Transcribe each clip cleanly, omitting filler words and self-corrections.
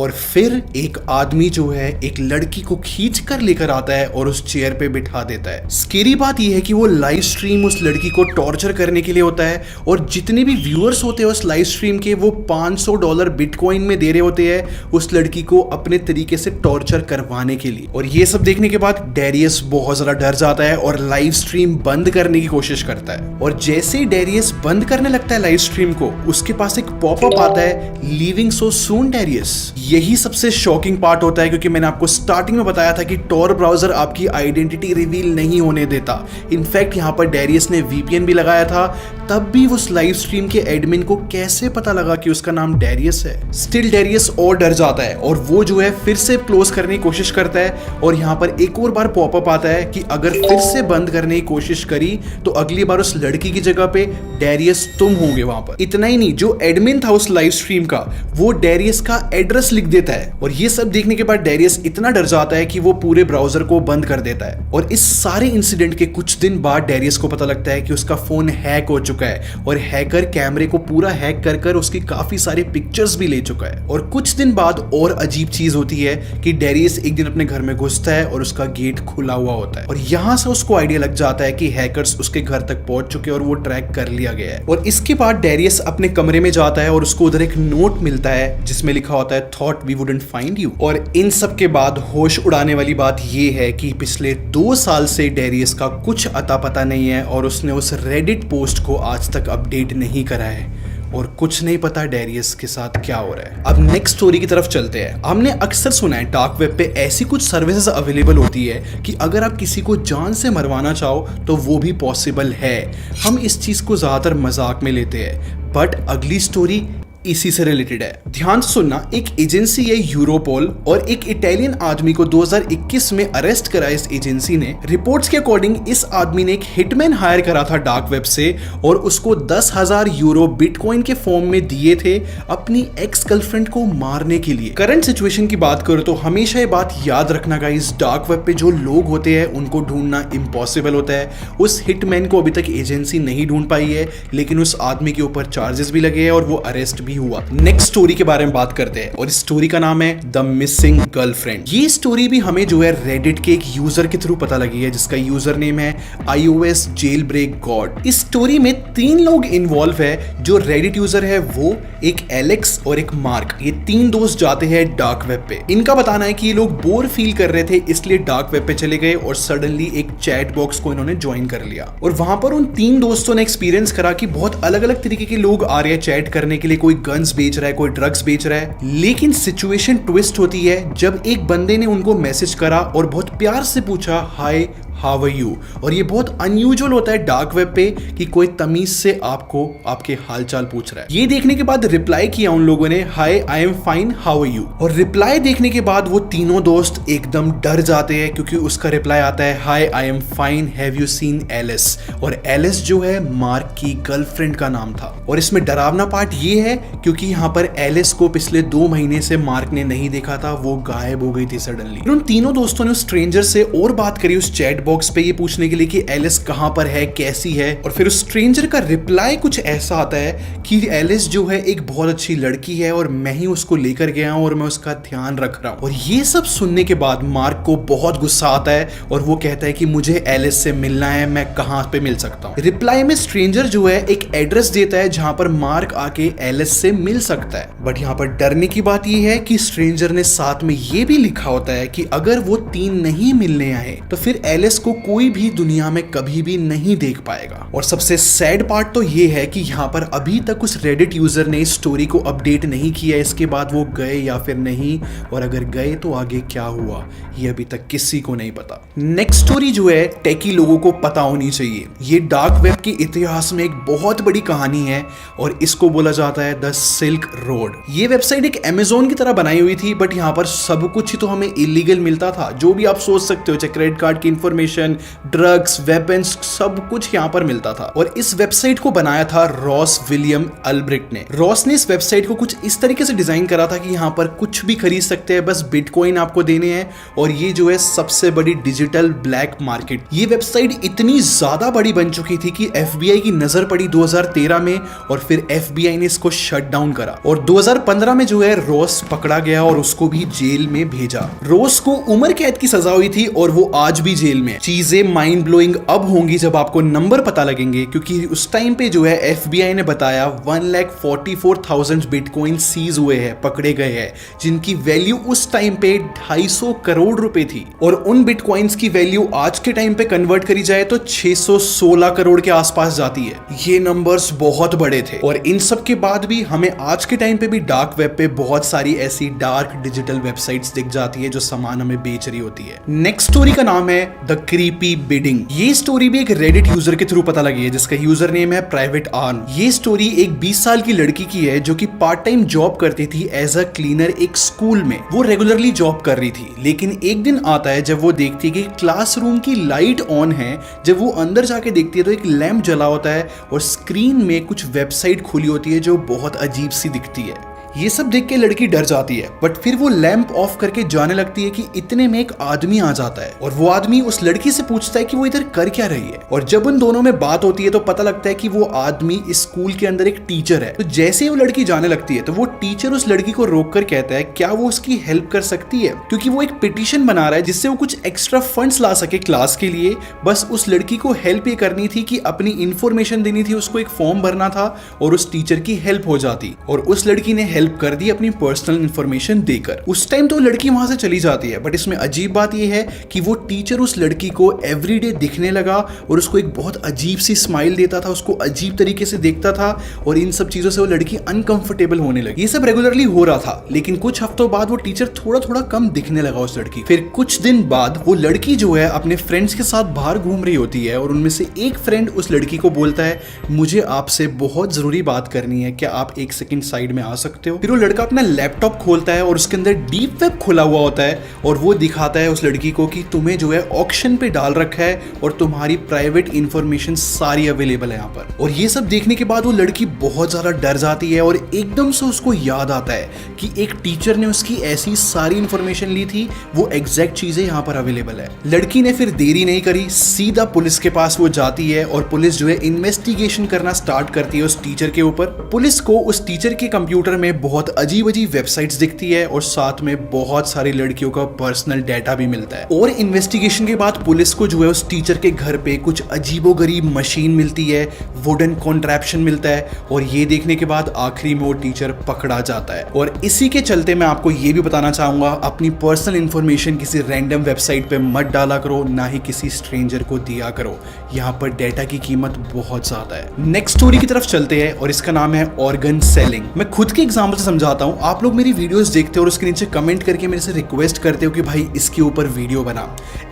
और फिर एक आदमी जो है एक लड़की को खींच कर लेकर आता है और उस चेयर पे बिठा देता है। स्केरी बात यह है कि वो लाइव स्ट्रीम उस लड़की को टॉर्चर करने के लिए होता है और जितने भी व्यूअर्स होते हैं उस लाइव स्ट्रीम के वो $500 बिटकॉइन में दे रहे होते हैं उस लड़की को अपने तरीके से टॉर्चर करवाने के लिए। और ये सब देखने के बाद डेरियस बहुत ज्यादा डर जाता है और लाइव स्ट्रीम बंद करने की कोशिश करता है। और जैसे ही डेरियस बंद करने लगता है लाइव स्ट्रीम को, उसके पास एक पॉपअप आता है, लीविंग सो सून डेरियस। यही सबसे शॉकिंग पार्ट होता है क्योंकि मैंने आपको स्टार्टिंग में बताया था कि टॉर ब्राउजर आपकी आइडेंटिटी रिवील नहीं होने देता। इनफैक्ट यहाँ पर डेरियस ने वीपीएन भी लगाया था, तब भी उस लाइव स्ट्रीम के एडमिन को कैसे पता लगा कि उसका नाम डेरियस है। स्टिल डेरियस और डर जाता है और वो जो है फिर से क्लोज करने की कोशिश करता है और यहाँ पर एक और बार पॉपअप आता है कि अगर फिर से बंद करने की कोशिश करी तो अगली बार उस लड़की की जगह पे डेरियस तुम होंगे वहां पर। इतना ही नहीं, जो एडमिन था उस लाइव स्ट्रीम का वो डेरियस का एड्रेस लिख देता है। और ये सब देखने के बाद डेरियस इतना डर जाता है कि वो पूरे ब्राउजर को बंद कर देता है। और इस सारे इंसिडेंट के कुछ दिन बाद डेरियस को पता लगता है कि उसका फोन हैक हो चुका है और हैकर कैमरे को पूरा हैक कर उसकी काफी सारी पिक्चर्स भी ले चुका है। और कुछ दिन बाद और अजीब चीज होती है कि डेरियस एक दिन अपने घर में घुसता है और उसका गेट खुला हुआ होता है और यहां से उसको आइडिया लग जाता है कि हैकर्स उसके घर तक पहुंच चुके हैं और वो ट्रैक कर लिया गया है। और इसके बाद डेरियस अपने कमरे में जाता है और उसको उधर एक नोट मिलता है जिसमें लिखा होता है thought we wouldn't find you. और इन सब के बाद होश उड़ाने वाली बात ये है कि पिछले 2 साल से डेरियस का कुछ अता पता नहीं है और उसने उस रेडिट पोस्ट को आज तक अपडेट नहीं करा है और कुछ नहीं पता डेरियस के साथ क्या हो रहा है। अब नेक्स्ट स्टोरी की तरफ चलते हैं। हमने अक्सर सुना है डार्क वेब पे ऐसी कुछ सर्विसेज अवेलेबल होती है कि अगर आप किसी को जान से मरवाना चाहो तो वो भी पॉसिबल है। हम इस चीज को ज्यादातर मजाक में लेते हैं, बट अगली स्टोरी इसी से रिलेटेड है। ध्यान से सुनना, एक एजेंसी है यूरोपोल और एक इटालियन आदमी को 2021 में अरेस्ट करा इस एजेंसी ने। रिपोर्ट्स के अकॉर्डिंग इस आदमी ने एक हिटमैन हायर करा था डार्क वेब से और उसको 10,000 यूरो बिटकॉइन के फॉर्म में दिए थे अपनी एक्स गर्लफ्रेंड को मारने के लिए। करंट सिचुएशन की बात करो तो हमेशा ये बात याद रखना गाइस, डार्क वेब पे जो लोग होते हैं उनको ढूंढना इम्पॉसिबल होता है। उस हिटमैन को अभी तक एजेंसी नहीं ढूंढ पाई है, लेकिन उस आदमी के ऊपर चार्जेस भी लगे हैं और वो अरेस्ट हुआ। नेक्स्ट स्टोरी के बारे में बात करते हैं और इस स्टोरी का नाम है द मिसिंग गर्लफ्रेंड। ये स्टोरी भी हमें जो है रेडिट के एक यूजर के थ्रू पता लगी है जिसका यूजर नेम है iOS जेलब्रेक गॉड। इस स्टोरी में 3 लोग इन्वॉल्व है। जो रेडिट यूजर है वो, एक एलेक्स और एक मार्क। ये 3 दोस्त जाते हैं डार्क वेब पे। इनका बताना है कि ये लोग बोर फील कर रहे थे इसलिए डार्क वेब पे चले गए और सडनली एक चैट बॉक्स को इन्होंने ज्वाइन कर लिया। और वहां पर उन 3 दोस्तों ने एक्सपीरियंस करा कि बहुत अलग अलग तरीके के लोग आ रहे हैं चैट करने के लिए। कोई गन्स बेच रहा है, कोई ड्रग्स बेच रहा है। लेकिन सिचुएशन ट्विस्ट होती है जब एक बंदे ने उनको मैसेज करा और बहुत प्यार से पूछा हाय हाउ आर यू। और ये बहुत अनयूजुअल होता है डार्क वेब पे कि कोई तमीज से आपको आपके हालचाल पूछ रहा है। ये देखने के बाद रिप्लाई किया उन लोगों ने, hi I am fine how are you. और रिप्लाई देखने के बाद वो तीनों दोस्त एकदम डर जाते हैं क्योंकि उसका रिप्लाई आता है hi I am fine have you seen Alice. और एलिस जो है मार्क की गर्लफ्रेंड का नाम था। और इसमें डरावना पार्ट ये है क्योंकि यहाँ पर एलिस को पिछले 2 महीने से मार्क ने नहीं देखा था, वो गायब हो गई थी सडनली। उन तीनों दोस्तों ने उस स्ट्रेंजर से और बात करी उस चैट बॉक्स पे ये पूछने के लिए कि एलिस कहां पर है, कैसी है। और फिर उस स्ट्रेंजर का रिप्लाई कुछ ऐसा आता है कि एलिस जो है एक बहुत अच्छी लड़की है और मैं ही उसको लेकर गया हूं और मैं उसका ध्यान रख रहा हूं। और ये सब सुनने के बाद मार्क को बहुत गुस्सा आता है और वो कहता है कि मुझे एलिस से मिलना है, मैं कहां पे मिल सकता हूं। रिप्लाई में स्ट्रेंजर जो है एक एड्रेस देता है जहां पर मार्क आके एलिस से मिल सकता है। बट यहाँ पर डरने की बात यह है कि स्ट्रेंजर ने साथ में ये भी लिखा होता है कि अगर वो 3 नहीं मिलने आए तो फिर एलिस को कोई भी दुनिया में कभी भी नहीं देख पाएगा। और सबसे सैड पार्ट तो ये है कि यहाँ पर अभी तक उस रेडिट यूजर ने इस स्टोरी को अपडेट नहीं किया इसके बाद वो गए या फिर नहीं, और अगर गए तो आगे क्या हुआ ये अभी तक किसी को नहीं पता। नेक्स्ट स्टोरी जो है टेकी लोगों को पता होनी चाहिए। ये डार्क वेब के इतिहास में एक बहुत बड़ी कहानी है और इसको बोला जाता है द सिल्क रोड। ये वेबसाइट एक अमेज़न की तरह बनाई हुई थी, बट यहाँ पर सब कुछ ही तो हमें इलीगल मिलता था। जो भी आप सोच सकते हो, चाहे क्रेडिट कार्ड की इंफॉर्मेशन इंफॉर्मेशन, ड्रग्स, वेपन्स, सब कुछ यहाँ पर मिलता था। और इस वेबसाइट को बनाया था रॉस विलियम अल्ब्रेक्ट ने। रॉस ने इस वेबसाइट को कुछ इस तरीके से डिजाइन करा था कि यहाँ पर कुछ भी खरीद सकते हैं, बस बिटकॉइन आपको देने हैं और ये जो है सबसे बड़ी डिजिटल ब्लैक मार्केट। ये वेबसाइट इतनी ज्यादा बड़ी बन चुकी थी कि एफबीआई की नजर पड़ी 2013 में और फिर एफबीआई ने इसको शट डाउन करा और 2015 में जो है रॉस पकड़ा गया और उसको भी जेल में भेजा। रॉस को उम्र कैद की सजा हुई थी और वो आज भी जेल में। चीजें माइंड ब्लोइंग अब होंगी जब आपको नंबर पता लगेंगे, क्योंकि उस टाइम पे जो है एफबीआई ने बताया 1,44,000 बिटकॉइन सीज हुए हैं, पकड़े गए हैं, जिनकी वैल्यू उस टाइम पे 250 करोड़ रुपए थी। और उन बिटकॉइंस की वैल्यू आज के टाइम पे कन्वर्ट करी जाए तो 616 करोड़ के आसपास जाती है। ये नंबर्स बहुत बड़े थे। और इन सब के बाद भी हमें आज के टाइम पे भी डार्क वेब पे बहुत सारी ऐसी डार्क डिजिटल वेबसाइट्स दिख जाती है जो सामान हमें बेच रही होती है। नेक्स्ट स्टोरी का नाम है द क्रीपी बिडिंग। ये स्टोरी भी एक रेडिट यूजर के थ्रू पता लगी है जिसका यूजर नेम है प्राइवेट आर्न। ये स्टोरी एक 20 साल की लड़की की है जो कि पार्ट टाइम जॉब करती थी एज अ क्लीनर एक स्कूल में। वो रेगुलरली जॉब कर रही थी, लेकिन एक दिन आता है जब वो देखती है कि क्लासरूम की लाइट ऑन है। जब वो अंदर जाके देखती है तो एक लैंप जला होता है और स्क्रीन में कुछ वेबसाइट खुली होती है जो बहुत अजीब सी दिखती है। ये सब देख के लड़की डर जाती है, बट फिर वो लैंप ऑफ करके जाने लगती है कि इतने में एक आदमी आ जाता है और वो आदमी उस लड़की से पूछता है कि वो इधर कर क्या रही है। और जब उन दोनों में बात होती है तो पता लगता है कि वो आदमी इस स्कूल के अंदर एक टीचर है। तो जैसे ही वो लड़की जाने लगती है तो वो टीचर उस लड़की को रोक कर कहता है क्या वो उसकी हेल्प कर सकती है, क्योंकि वो एक पिटीशन बना रहा है जिससे वो कुछ एक्स्ट्रा फंड्स ला सके क्लास के लिए। बस उस लड़की को हेल्प ये करनी थी कि अपनी इंफॉर्मेशन देनी थी, उसको एक फॉर्म भरना था और उस टीचर की हेल्प हो जाती। और उस लड़की ने हेल्प कर दी अपनी पर्सनल इंफॉर्मेशन देकर। उस टाइम तो लड़की वहां से चली जाती है, बट इसमें अजीब बात यह है कि वो टीचर उस लड़की को एवरीडे दिखने लगा और उसको एक बहुत अजीब सी स्माइल देता था, उसको अजीब तरीके से देखता था और इन सब चीजों से वो लड़की अनकंफर्टेबल होने लगी। ये सब रेगुलरली हो रहा था, लेकिन कुछ हफ्तों बाद वो टीचर थोड़ा थोड़ा कम दिखने लगा उस लड़की। फिर कुछ दिन बाद वो लड़की जो है अपने फ्रेंड्स के साथ बाहर घूम रही होती है और उनमें से एक फ्रेंड उस लड़की को बोलता है मुझे आपसे बहुत जरूरी बात करनी है, क्या आप एक सेकंड साइड में आ सकते हो। फिर वो लड़का अपना लैपटॉप खोलता है और उसके अंदर डीप वेब खुला हुआ होता है और वो दिखाता है उस लड़की को कि तुम्हें जो है ऑक्शन पे डाल रखा है और तुम्हारी प्राइवेट इंफॉर्मेशन सारी अवेलेबल है यहाँ पर। और ये सब देखने के बाद वो लड़की बहुत ज्यादा डर जाती है और एकदम से उसको याद आता है कि एक टीचर ने उसकी ऐसी सारी इंफॉर्मेशन ली थी, वो एग्जैक्ट चीजें यहाँ पर अवेलेबल है। लड़की ने फिर देरी नहीं करी, सीधा पुलिस के पास वो जाती है और पुलिस जो है इन्वेस्टिगेशन करना स्टार्ट करती है उस टीचर के ऊपर। पुलिस को उस टीचर के कंप्यूटर में बहुत अजीब अजीब वेबसाइट्स दिखती है और साथ में बहुत सारी लड़कियों का पर्सनल डाटा भी मिलता है। और इन्वेस्टिगेशन के बाद पुलिस को जो है उस टीचर के घर पे कुछ अजीबोगरीब मशीन मिलती है, वुडन कॉन्ट्रैप्शन मिलता है और ये देखने के बाद आखिरी में वो टीचर पकड़ा जाता है। और इसी के चलते मैं आपको ये भी बताना चाहूंगा, अपनी पर्सनल इंफॉर्मेशन किसी रैंडम वेबसाइट पे मत डाला करो, ना ही किसी स्ट्रेंजर को दिया करो। यहाँ पर डेटा की कीमत बहुत ज्यादा है। नेक्स्ट स्टोरी की तरफ चलते हैं और इसका नाम है ऑर्गन सेलिंग। मैं खुद के एग्जांपल से समझाता हूँ। आप लोग मेरी वीडियोस देखते हो और उसके नीचे कमेंट करके मेरे से रिक्वेस्ट करते हो कि भाई इसके ऊपर वीडियो बना।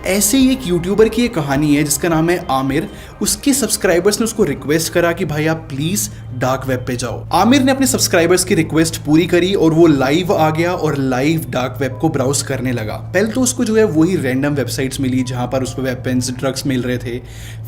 ऐसे ही एक यूट्यूबर की एक कहानी है जिसका नाम है आमिर। उसके सब्सक्राइबर्स ने उसको रिक्वेस्ट करा कि भाई आप प्लीज डार्क वेब पे जाओ। आमिर ने अपने सब्सक्राइबर्स की रिक्वेस्ट पूरी करी और वो लाइव आ गया और लाइव डार्क वेब को ब्राउज करने लगा। पहले तो उसको जो है वही रैंडम वेबसाइट्स मिली जहां पर उसको वेपन्स, ड्रग्स मिल रहे थे।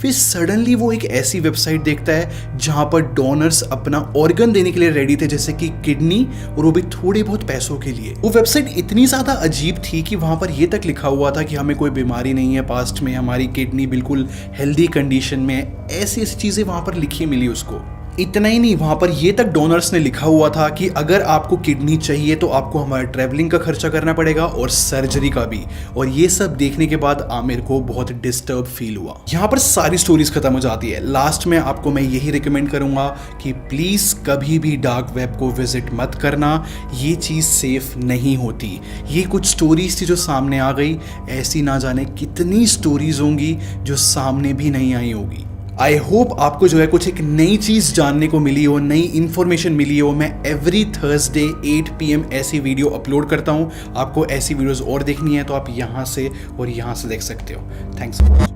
फिर सडनली वो एक ऐसी वेबसाइट देखता है जहां पर डोनर्स अपना ऑर्गन देने के लिए रेडी थे, जैसे कि किडनी, और वो भी थोड़े बहुत पैसों के लिए। वो वेबसाइट इतनी ज्यादा अजीब थी कि वहां पर ये तक लिखा हुआ था कि हमें कोई बीमारी नहीं है पास्ट में, हमारी किडनी बिल्कुल हेल्दी कंडीशन में, ऐसी चीजें वहां पर लिखी मिली उसको। इतना ही नहीं, वहां पर ये तक डोनर्स ने लिखा हुआ था कि अगर आपको किडनी चाहिए तो आपको हमारा ट्रैवलिंग का खर्चा करना पड़ेगा और सर्जरी का भी। और ये सब देखने के बाद आमिर को बहुत डिस्टर्ब फील हुआ। यहाँ पर सारी स्टोरीज खत्म हो जाती है। लास्ट में आपको मैं यही रिकमेंड करूंगा कि प्लीज कभी भी डार्क वेब को विजिट मत करना, ये चीज सेफ नहीं होती। ये कुछ स्टोरीज थी जो सामने आ गई, ऐसी ना जाने कितनी स्टोरीज होंगी जो सामने भी नहीं आई होगी। आई होप आपको जो है कुछ एक नई चीज जानने को मिली हो, नई इंफॉर्मेशन मिली हो। मैं एवरी थर्सडे 8 PM ऐसी वीडियो अपलोड करता हूं। आपको ऐसी वीडियोस और देखनी है तो आप यहां से और यहां से देख सकते हो। Thanks for watching.